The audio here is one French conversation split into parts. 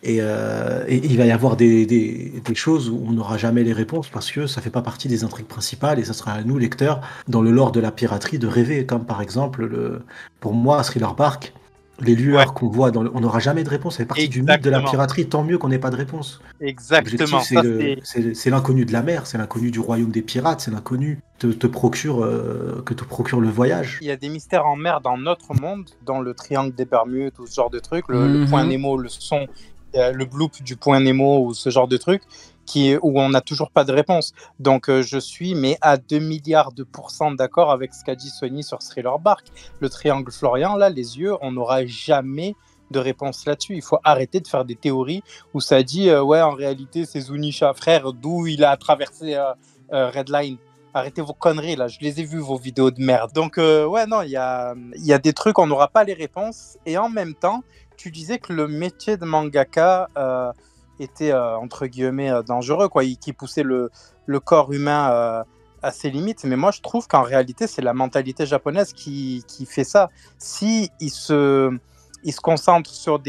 Et il va y avoir des choses où on n'aura jamais les réponses parce que ça fait pas partie des intrigues principales et ça sera à nous, lecteurs, dans le lore de la piraterie, de rêver. Comme par exemple, pour moi, Thriller Bark, les Ouais, lueurs qu'on voit, on n'aura jamais de réponse. Ça fait partie du mythe de la exactement. piraterie. Tant mieux qu'on n'ait pas de réponse. L'objectif, Exactement. Ça, c'est... c'est l'inconnu de la mer, c'est l'inconnu du royaume des pirates, c'est l'inconnu que te procure le voyage. Il y a des mystères en mer dans notre monde, dans le triangle des Bermudes ou ce genre de truc, le point Mhm. Nemo, le son, le bloop du point Nemo ou ce genre de truc, où on n'a toujours pas de réponse. Donc je suis mais à 2 milliards de pourcents d'accord avec ce qu'a dit Sony sur Thriller Bark. Le triangle florian, là, les yeux, on n'aura jamais de réponse là-dessus. Il faut arrêter de faire des théories où ça dit ouais, en réalité, c'est Zunisha, frère, d'où il a traversé Redline. Arrêtez vos conneries, là. Je les ai vus, vos vidéos de merde. Donc, ouais, non, il y a des trucs, on n'aura pas les réponses. Et en même temps, tu disais que le métier de mangaka était, entre guillemets, dangereux, quoi. Qui poussait le corps humain à ses limites. Mais moi, je trouve qu'en réalité, c'est la mentalité japonaise qui fait ça. Si ils se concentrent sur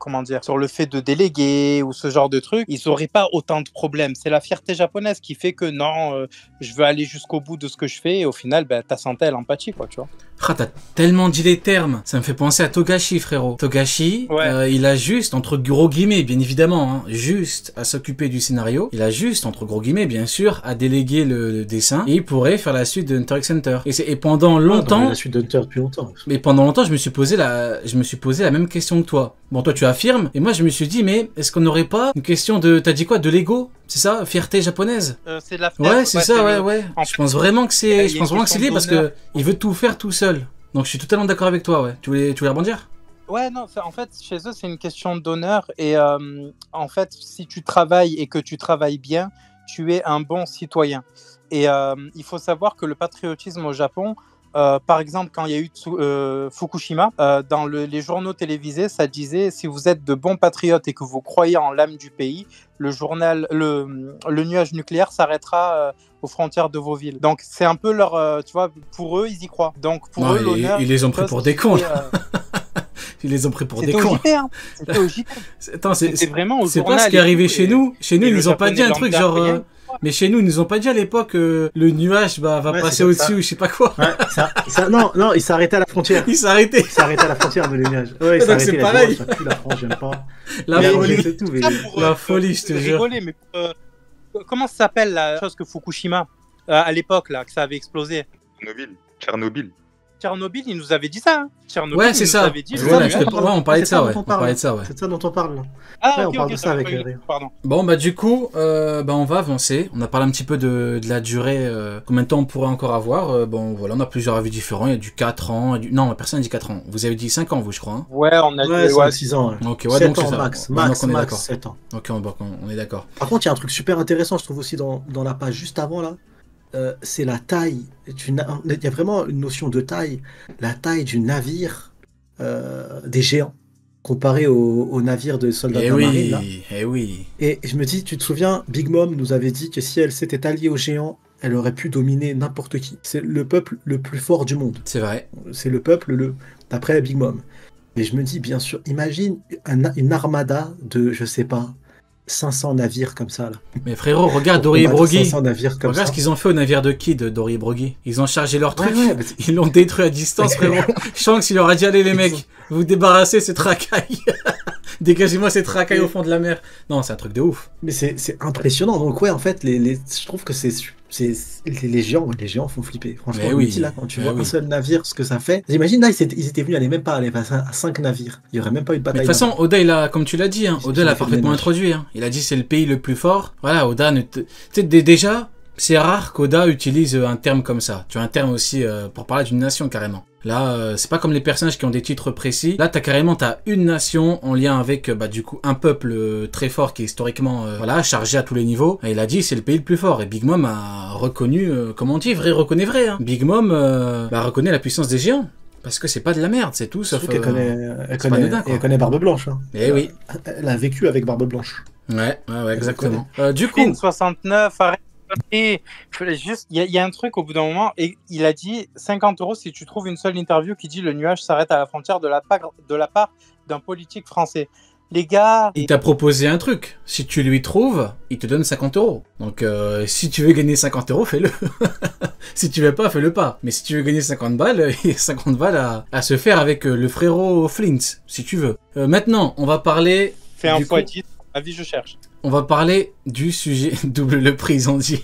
comment dire, sur le fait de déléguer ou ce genre de trucs, ils n'auraient pas autant de problèmes. C'est la fierté japonaise qui fait que non, je veux aller jusqu'au bout de ce que je fais et au final, ben, ta santé à l'empathie, quoi, tu vois. Ah, t'as tellement dit les termes. Ça me fait penser à Togashi, frérot. Togashi, Ouais. il a juste, entre gros guillemets, bien évidemment, hein, juste à s'occuper du scénario. Il a juste, entre gros guillemets, bien sûr, à déléguer le dessin. Et il pourrait faire la suite de Hunter x Hunter. Et pendant longtemps... La suite d'Hunter depuis longtemps. Mais pendant longtemps, je me suis posé la même question que toi. Bon, toi, tu affirmes. Et moi, je me suis dit, mais est-ce qu'on n'aurait pas une question de... T'as dit quoi? De l'ego? C'est ça? Fierté japonaise? C'est de la Ouais, c'est ça, ouais, ouais. En Je fait, pense vraiment que il y a c'est... Je une pense vraiment que c'est question lié parce d'honneur. que il veut tout faire tout seul. Donc, je suis totalement d'accord avec toi, ouais. Tu voulais rebondir? Ouais, non, en fait, chez eux, c'est une question d'honneur. Et en fait, si tu travailles et que tu travailles bien, tu es un bon citoyen. Et il faut savoir que le patriotisme au Japon, par exemple, quand il y a eu Fukushima, dans les journaux télévisés, ça disait si vous êtes de bons patriotes et que vous croyez en l'âme du pays, le nuage nucléaire s'arrêtera aux frontières de vos villes. Donc, c'est un peu leur. Tu vois, pour eux, ils y croient. Donc, pour Non, eux, l'honneur. ils les ont pris pour des cons. Ils les ont pris pour des C'était au cons. JT, hein. C'était au JT. Attends, C'était vraiment au c'est pas journal ce qui est et arrivé tout, chez nous. Chez nous, et ils le nous ont pas dit un japonais truc lambda, genre. rien. Mais chez nous, ils nous ont pas dit à l'époque le nuage va Ouais, passer c'est comme ça. au-dessus ou je sais pas quoi. Ouais, non, non, il s'est arrêté à la frontière. Il s'est arrêté. Il s'est arrêté à la frontière de les nuages. Ouais, il s'est Donc arrêté. c'est Il a dit, pareil. oh, ça pue la France, j'aime pas. La Mais folie. c'est tout. Mais... Ça, La folie, je te jure. rigoler, mais comment ça s'appelle la chose que Fukushima, à l'époque, là, que ça avait explosé? Tchernobyl. Tchernobyl, il nous avait dit ça. Hein. Tchernobyl, Ouais, il c'est nous ça. avait dit. C'est le ça, Ouais, nuage. on parlait de ça, ouais. dont On parlait de ça, ouais. C'est de ça dont on parle. Là. Ah, Ouais, ok, on parle ok, de ça avec j'avais pas eu- Rire. Pardon. Bon, bah du coup, on va avancer. On a parlé un petit peu de la durée. Combien de temps on pourrait encore avoir bon, voilà, on a plusieurs avis différents. Il y a du 4 ans. Non, personne n'a dit 4 ans. Vous avez dit 5 ans, vous, je crois. Hein. Ouais, on a Ouais, dit. 6 ans. Ouais. Ok, ouais, 7 donc c'est ans ça. max. Bon, donc on est Max, d'accord. 7 ans. Ok, on est d'accord. Par contre, il y a un truc super intéressant, je trouve aussi, dans la page juste avant, là. C'est la taille. Il y a vraiment une notion de taille. La taille du navire des géants, comparé au navire de soldats de Eh la marine, là. oui, eh oui. Et je me dis, tu te souviens, Big Mom nous avait dit que si elle s'était alliée aux géants, elle aurait pu dominer n'importe qui. C'est le peuple le plus fort du monde. C'est vrai. C'est le peuple d'après Big Mom. Et je me dis, bien sûr, imagine une armada de, je sais pas, 500 navires comme ça, là. Mais frérot, regarde Pour Dory et combattre Broggy. 500 navires comme Regarde ça. ce qu'ils ont fait au navire de Kid, Dory et Broggy. Ils ont chargé leur truc, Ouais, mais ils l'ont détruit à distance, frérot. Shanks, il leur a dit, allez les mecs, vous débarrassez cette racaille. Dégagez-moi cette racaille au fond de la mer. Non, c'est un truc de ouf. Mais c'est impressionnant. Donc ouais, en fait, je trouve que les géants font flipper. Franchement, Mais je me oui, dis, là, quand tu mais vois oui. un seul navire, ce que ça fait. Imagine là, ils étaient venus, aller même pas aller à 5 navires. Il y aurait même pas eu de Mais de bataille. toute façon, Oda, il a, comme tu l'as dit, hein, Ils Oda ont l'a fait le parfaitement ménage. introduit. Hein. Il a dit c'est le pays le plus fort. Voilà, Oda, tu sais, déjà, c'est rare qu'Oda utilise un terme comme ça. Tu as un terme aussi pour parler d'une nation carrément. Là, c'est pas comme les personnages qui ont des titres précis. Là, t'as une nation en lien avec, du coup, un peuple très fort qui est historiquement, chargé à tous les niveaux. Et il a dit, c'est le pays le plus fort. Et Big Mom a reconnu, comme on dit, vrai reconnaît vrai. Hein. Big Mom reconnaît la puissance des géants. Parce que c'est pas de la merde, c'est tout, sauf... Surtout qu'elle c'est connaît, pas anodin, quoi. elle connaît Barbe Blanche. Hein. Eh oui. Elle a vécu avec Barbe Blanche. Ouais, exactement. Du coup... Film 69, arrête. Et juste, il y a un truc au bout d'un moment, et il a dit 50 € si tu trouves une seule interview qui dit le nuage s'arrête à la frontière de la part d'un politique français. les gars. Il t'a proposé un truc. Si tu lui trouves, il te donne 50 euros. Donc, si tu veux gagner 50 euros, fais-le. Si tu veux pas, fais-le pas. Mais si tu veux gagner 50 balles, il y a 50 balles à se faire avec le frérot Flint, si tu veux. Maintenant, on va parler... Fais un fois 10, avis je cherche. On va parler du sujet... Double le prix, ils ont dit.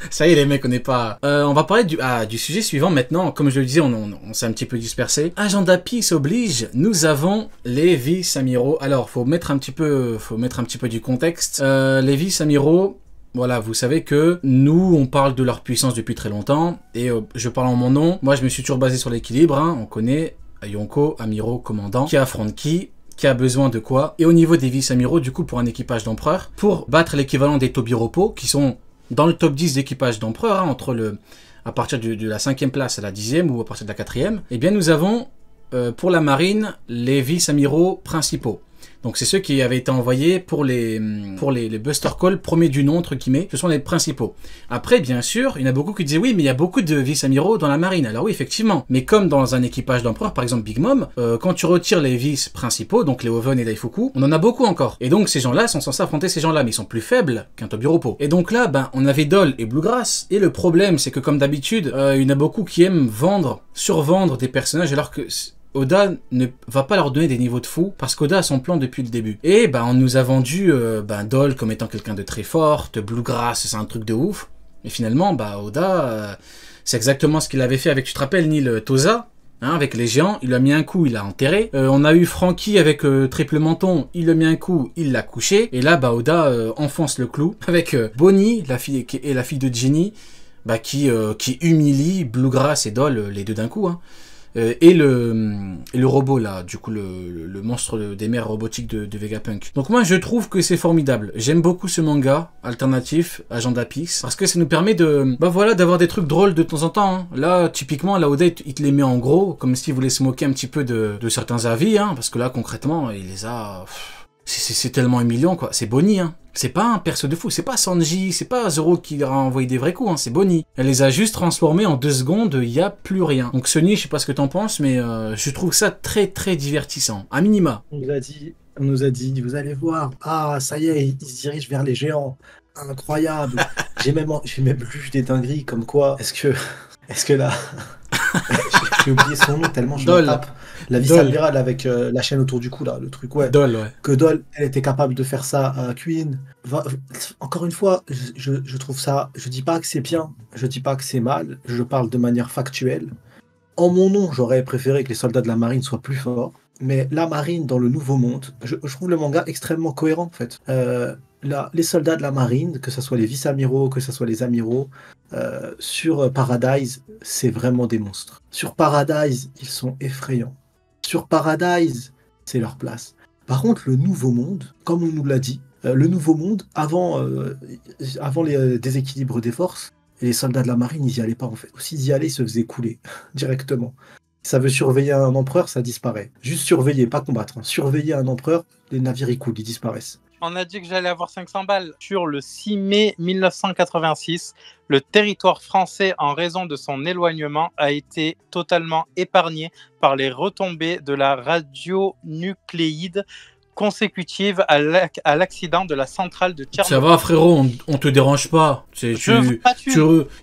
Ça y est, les mecs, on n'est pas... on va parler du sujet suivant maintenant. Comme je le disais, on s'est un petit peu dispersé. Agenda Peace oblige, nous avons les vice-amiraux. Alors, faut mettre un petit peu du contexte. Les vice-amiraux... Voilà, vous savez que nous, on parle de leur puissance depuis très longtemps, et je parle en mon nom. Moi, je me suis toujours basé sur l'équilibre, hein. On connaît Yonko, amiraux, commandant, qui affronte qui a besoin de quoi. Et au niveau des vice-amiraux, du coup, pour un équipage d'empereur, pour battre l'équivalent des Tobiropo, qui sont dans le top 10 d'équipage d'empereur, hein, à partir de la 5e place à la 10e, ou à partir de la 4e, eh bien, nous avons, pour la marine, les vice-amiraux principaux. Donc c'est ceux qui avaient été envoyés pour les Buster Call premiers du nom, entre guillemets, ce sont les principaux. Après, bien sûr, il y en a beaucoup qui disaient oui, mais il y a beaucoup de vice-amiraux dans la marine. Alors oui, effectivement. Mais comme dans un équipage d'empereur, par exemple Big Mom, quand tu retires les vice principaux, donc les Oven et Daifuku, on en a beaucoup encore. Et donc ces gens-là sont censés affronter ces gens-là, mais ils sont plus faibles qu'un Tobiropo. Et donc là, ben, on avait Dol et Bluegrass. Et le problème, c'est que comme d'habitude, il y en a beaucoup qui aiment survendre des personnages alors que... Oda ne va pas leur donner des niveaux de fou parce qu'Oda a son plan depuis le début. Et on nous a vendu Dol comme étant quelqu'un de très fort, Bluegrass c'est un truc de ouf. Et finalement, Oda, c'est exactement ce qu'il avait fait avec, tu te rappelles, Neil Toza, hein, avec les géants, il lui a mis un coup, il l'a enterré. On a eu Franky avec Triple Menton, il lui a mis un coup, il l'a couché. Et là, Oda enfonce le clou avec Bonnie, la fille de Ginny, qui humilie Bluegrass et Dol, les deux d'un coup, hein. Et le robot là, du coup le monstre des mers robotiques de Vegapunk. Donc moi je trouve que c'est formidable. J'aime beaucoup ce manga alternatif, Agenda Peace, parce que ça nous permet de, d'avoir des trucs drôles de temps en temps, hein. Là typiquement la Oda il te les met en gros, comme s'il voulait se moquer un petit peu de certains avis, hein, parce que là concrètement il les a... C'est tellement humiliant quoi, c'est Bonnie, hein. C'est pas un perso de fou, c'est pas Sanji, c'est pas Zoro qui leur a envoyé des vrais coups, hein, c'est Bonnie. Elle les a juste transformés en 2 secondes, il y a plus rien. Donc Sony, je sais pas ce que t'en penses, mais je trouve ça très très divertissant, à minima. On nous a dit, vous allez voir, ça y est, ils se dirigent vers les géants. Incroyable. J'ai même lu des dingueries comme quoi, est-ce que là... J'ai oublié son nom tellement je me tape. La vice-admirale avec la chaîne autour du cou, là, le truc, ouais. Dol, ouais. Que Dol, elle était capable de faire ça à Queen. Encore une fois, je trouve ça... Je dis pas que c'est bien, je dis pas que c'est mal, je parle de manière factuelle. En mon nom, j'aurais préféré que les soldats de la marine soient plus forts. Mais la marine dans le Nouveau Monde, je trouve le manga extrêmement cohérent, en fait. Les soldats de la marine, que ce soit les vice-amiraux, que ce soit les amiraux, sur Paradise, c'est vraiment des monstres. Sur Paradise, ils sont effrayants. Sur Paradise, c'est leur place. Par contre, le Nouveau Monde, comme on nous l'a dit, le Nouveau Monde, avant les déséquilibres des forces, les soldats de la marine, ils y allaient pas en fait. S'ils y allaient, ils se faisaient couler directement. Ça veut surveiller un empereur, ça disparaît. Juste surveiller, pas combattre. Hein. Surveiller un empereur, les navires ils coulent, ils disparaissent. On a dit que j'allais avoir 500 balles. Sur le 6 mai 1986, le territoire français, en raison de son éloignement, a été totalement épargné par les retombées de la radionucléide consécutive à l'accident de la centrale de Tchernobyl. Ça va frérot, on te dérange pas. Il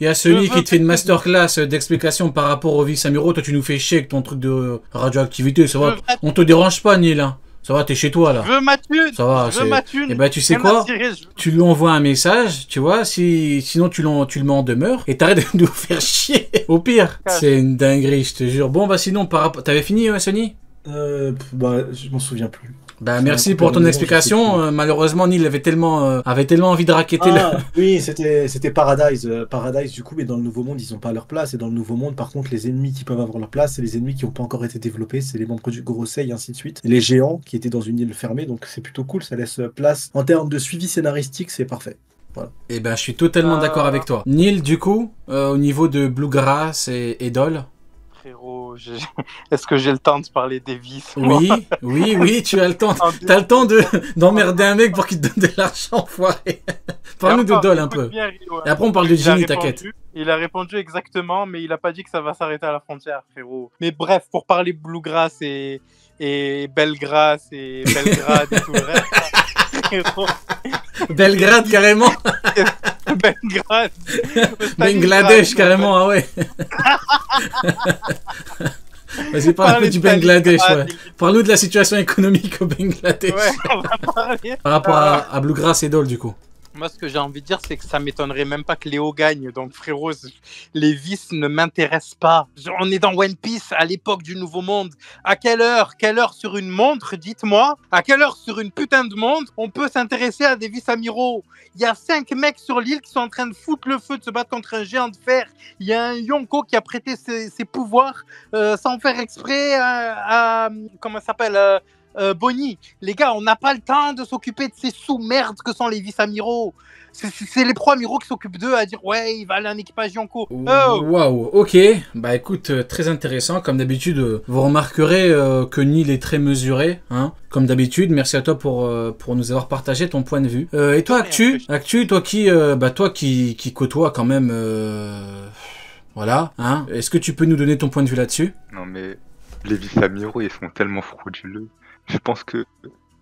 y a Sony qui te fait une masterclass d'explication par rapport aux vice-amiraux. Toi tu nous fais chier avec ton truc de radioactivité. Ça va, on te dérange pas Neil, hein. Ça va, t'es chez toi là. Je veux ma thune. Ça va, je veux ma thune. Et ben tu sais quoi, tu lui envoies un message, tu vois, sinon tu le mets en demeure et t'arrêtes de nous faire chier. Au pire, c'est une dinguerie, je te jure. Bon sinon t'avais fini Sony? Je m'en souviens plus. Merci pour ton explication. Malheureusement, Neil avait tellement envie de racketter Oui, c'était Paradise. Paradise, du coup, mais dans le Nouveau Monde, ils n'ont pas leur place. Et dans le Nouveau Monde, par contre, les ennemis qui peuvent avoir leur place, c'est les ennemis qui n'ont pas encore été développés. C'est les membres du Gorosei et ainsi de suite. Et les géants qui étaient dans une île fermée. Donc, c'est plutôt cool. Ça laisse place. En termes de suivi scénaristique, c'est parfait. Voilà. Et je suis totalement d'accord avec toi. Neil, du coup, au niveau de Bluegrass et Dol. Frérot, est-ce que j'ai le temps de parler des vices? Oui, tu as le temps. T'as le temps d'emmerder un mec pour qu'il te donne de l'argent, enfoiré. Parle-nous de Dol un peu. Bien, et après, on parle de Ginny, t'inquiète. Il a répondu exactement, mais il a pas dit que ça va s'arrêter à la frontière, frérot. Mais bref, pour parler Bluegrass et et Belgrade et tout le reste. Frérot. Belgrade, carrément. Belgrade. Bangladesh, carrément, ah ouais. Vas-y, parle un peu du Bangladesh, ouais. Parle-nous de la situation économique au Bangladesh. Ouais, on va parler. Par rapport à Bluegrass et Dole, du coup. Moi, ce que j'ai envie de dire, c'est que ça m'étonnerait même pas que Léo gagne. Donc, frérot, les vices ne m'intéressent pas. On est dans One Piece à l'époque du Nouveau Monde. À quelle heure sur une montre, dites-moi, à quelle heure sur une putain de montre, on peut s'intéresser à des vices amiraux? Il y a 5 mecs sur l'île qui sont en train de foutre le feu, de se battre contre un géant de fer. Il y a un Yonko qui a prêté ses pouvoirs sans faire exprès à comment ça s'appelle Bonnie. Les gars, on n'a pas le temps de s'occuper de ces sous-merdes que sont les vice-amiraux. C'est les pro-amiraux qui s'occupent d'eux à dire ouais, il va aller un équipage Yonko. Oh. Waouh, ok. Bah écoute, très intéressant. Comme d'habitude, vous remarquerez que Neil est très mesuré. Hein. Comme d'habitude, merci à toi pour nous avoir partagé ton point de vue. Et toi, Actu, toi qui côtoie quand même... Voilà, hein. Est-ce que tu peux nous donner ton point de vue là-dessus? Non mais les vice-amiraux, ils sont tellement frauduleux. Je pense que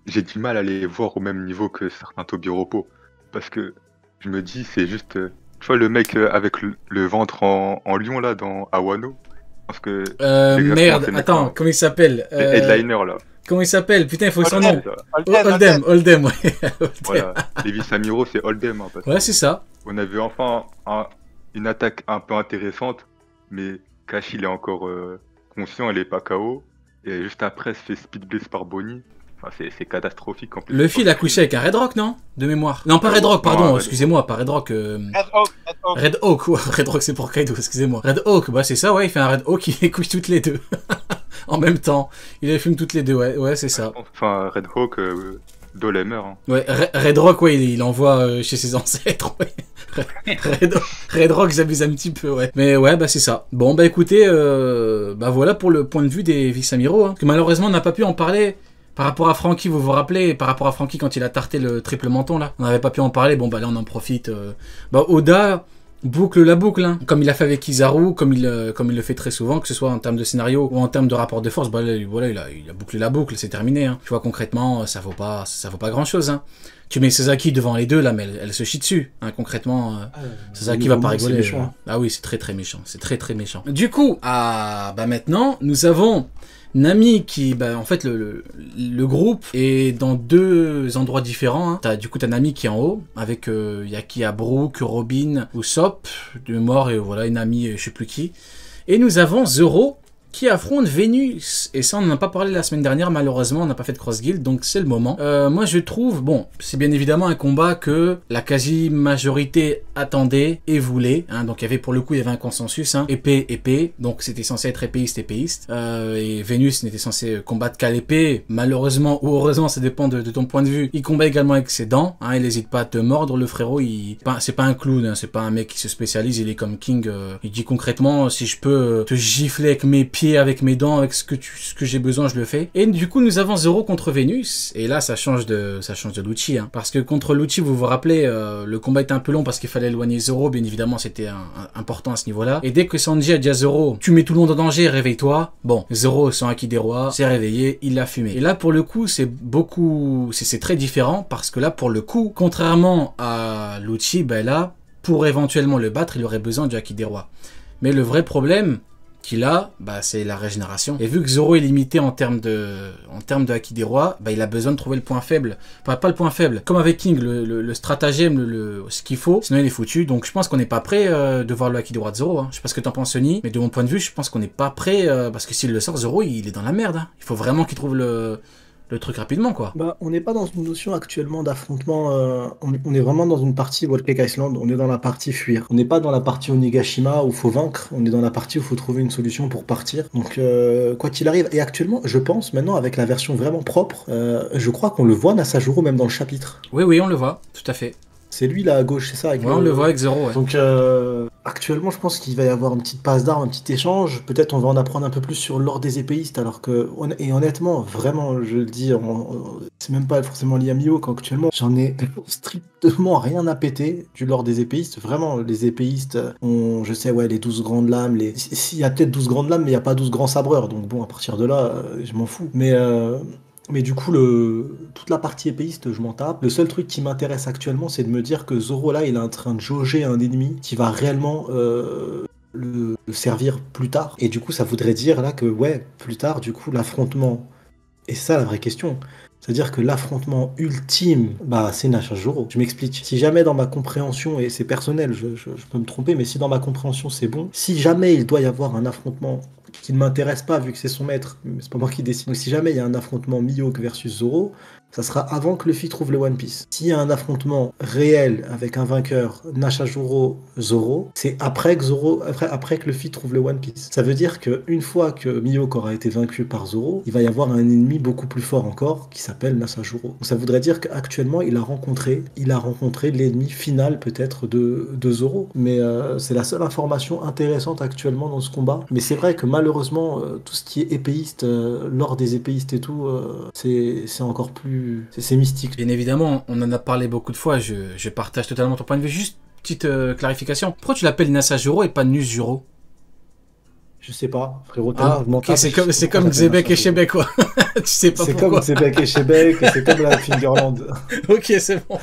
j'ai du mal à les voir au même niveau que certains Tobiropo. Parce que je me dis, c'est juste... tu vois le mec avec le ventre en lion là dans Awano? Parce que... merde, attends, comment il s'appelle Headliner là. Comment il s'appelle? Putain, il faut son nom. Oldem, Oldem, ouais. Voilà, les vice-amiraux c'est Oldem. Hein, ouais, c'est ça. On a vu enfin une attaque un peu intéressante, mais Kashi il est encore conscient, il est pas KO. Et juste après, se fait speed bless par Bonnie. Enfin, c'est catastrophique en plus. Luffy, il a couché avec un Red Rock, non? De mémoire. Non, pas Red Rock, pardon, excusez-moi, pas Red Rock. Red Hawk, ouais, Red Rock c'est pour Kaido, excusez-moi. Red Hawk, bah c'est ça, ouais, il fait un Red Hawk, il les couche toutes les deux. En même temps. Il les fume toutes les deux, ouais, c'est ça. Enfin, Red Hawk, Dole meurt. Hein. Ouais, Red Rock, ouais, il envoie chez ses ancêtres, ouais. Red Rock, j'abuse un petit peu, ouais. Mais ouais, bah c'est ça. Bon, bah écoutez, bah voilà pour le point de vue des vice-amiraux. Hein. Que malheureusement, on n'a pas pu en parler par rapport à Franky, vous vous rappelez, par rapport à Franky quand il a tarté le triple menton, là. On n'avait pas pu en parler, bon, bah là, on en profite. Bah, Oda boucle la boucle, hein. Comme il a fait avec Kizaru, comme il le fait très souvent, que ce soit en termes de scénario ou en termes de rapport de force, bah là, voilà, il a bouclé la boucle, c'est terminé, hein. Tu vois, concrètement, ça vaut pas grand-chose, hein. Tu mets Sasaki devant les deux, là, mais elle se chie dessus. Hein, concrètement, Sasaki va pas rigoler. Méchant. Ah oui, c'est très très méchant. C'est très très méchant. Du coup, bah maintenant, nous avons Nami qui, bah en fait, le groupe est dans 2 endroits différents. Hein. Du coup, t'as Nami qui est en haut, avec qui a Brook, Robin, Usopp, de mort, et voilà, et Nami, je sais plus qui. Et nous avons Zoro qui affronte Vénus. Et ça, on n'en a pas parlé la semaine dernière, malheureusement, on n'a pas fait de cross guild, donc c'est le moment. Moi, je trouve, bon, c'est bien évidemment un combat que la quasi-majorité attendait et voulait. Hein, donc, pour le coup, il y avait un consensus, hein, épée, donc c'était censé être épéiste. Et Vénus n'était censé combattre qu'à l'épée. Malheureusement ou heureusement, ça dépend de ton point de vue. Il combat également avec ses dents, hein, il n'hésite pas à te mordre, le frérot. C'est pas un clown, hein, c'est pas un mec qui se spécialise, il est comme King. Il dit concrètement, si je peux te gifler avec mes pieds, avec mes dents, avec ce que j'ai besoin, je le fais. Et du coup, nous avons Zoro contre Vénus. Et là, ça change de Lucci, hein. Parce que contre Lucci, vous vous rappelez, le combat était un peu long parce qu'il fallait éloigner Zoro. Bien évidemment, c'était important à ce niveau-là. Et dès que Sanji a dit à Zoro, tu mets tout le monde en danger, réveille-toi. Bon, Zoro, son Haki des rois, s'est réveillé, il l'a fumé. Et là, pour le coup, c'est très différent parce que là, pour le coup, contrairement à Lucci, ben là, pour éventuellement le battre, il aurait besoin du Haki des rois. Mais le vrai problème qu'il a, bah, c'est la régénération. Et vu que Zoro est limité en termes de Haki des rois, bah, il a besoin de trouver le point faible. Enfin, pas le point faible. Comme avec King, le stratagème, ce qu'il faut, sinon il est foutu. Donc je pense qu'on n'est pas prêt de voir le Haki des rois de Zoro. Hein. Je sais pas ce que t'en penses, Sony, mais de mon point de vue, je pense qu'on n'est pas prêt, parce que s'il le sort, Zoro, il est dans la merde. Hein. Il faut vraiment qu'il trouve le truc rapidement, quoi. Bah, on n'est pas dans une notion actuellement d'affrontement. On est vraiment dans une partie World Cake Island. On est dans la partie fuir. On n'est pas dans la partie Onigashima où il faut vaincre. On est dans la partie où il faut trouver une solution pour partir. Donc, quoi qu'il arrive. Et actuellement, je pense, maintenant, avec la version vraiment propre, je crois qu'on le voit, Nasajuro, même dans le chapitre. Oui, on le voit, tout à fait. C'est lui là à gauche, c'est ça avec Ouais, on le voit avec Zoro, ouais. Donc actuellement, je pense qu'il va y avoir une petite passe d'armes, un petit échange. Peut-être on va en apprendre un peu plus sur l'ordre des épéistes, alors que et honnêtement, vraiment, je le dis, c'est même pas forcément lié à Mihawk actuellement. J'en ai strictement rien à péter du lore des épéistes. Vraiment, les épéistes ont, je sais, ouais, les 12 grandes lames. S'il y a peut-être 12 grandes lames, mais il n'y a pas 12 grands sabreurs. Donc bon, à partir de là, je m'en fous. Mais du coup, toute la partie épéiste, je m'en tape. Le seul truc qui m'intéresse actuellement, c'est de me dire que Zoro, là, il est en train de jauger un ennemi qui va réellement le servir plus tard. Et du coup, ça voudrait dire là que, ouais, plus tard, du coup, l'affrontement... Et c'est ça la vraie question. C'est-à-dire que l'affrontement ultime, bah, c'est Nashajoro. Je m'explique. Si jamais dans ma compréhension, et c'est personnel, je peux me tromper, mais si dans ma compréhension c'est bon, si jamais il doit y avoir un affrontement qui ne m'intéresse pas vu que c'est son maître, mais c'est pas moi qui décide. Donc si jamais il y a un affrontement Mihawk versus Zoro, ça sera avant que Luffy trouve le One Piece. S'il y a un affrontement réel avec un vainqueur Nashajoro Zoro, c'est après que Luffy trouve le One Piece. Ça veut dire qu'une fois que Mihawk aura été vaincu par Zoro, il va y avoir un ennemi beaucoup plus fort encore qui s'appelle Nashajoro. Donc ça voudrait dire qu'actuellement il a rencontré l'ennemi final peut-être de Zoro. Mais c'est la seule information intéressante actuellement dans ce combat. Mais c'est vrai que malheureusement tout ce qui est épéiste, lors des épéistes et tout, c'est encore plus... C'est mystique. Bien évidemment, on en a parlé beaucoup de fois, je partage totalement ton point de vue. Juste petite clarification. Pourquoi tu l'appelles Nashajoro et pas Nuzuro? Je sais pas, frérot. Ok, c'est comme Xebec et Shebek, quoi. Tu sais pas pourquoi. C'est comme Xebec et Shebek, c'est comme la Fingerland. Ok, c'est bon.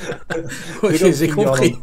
Ok, j'ai compris.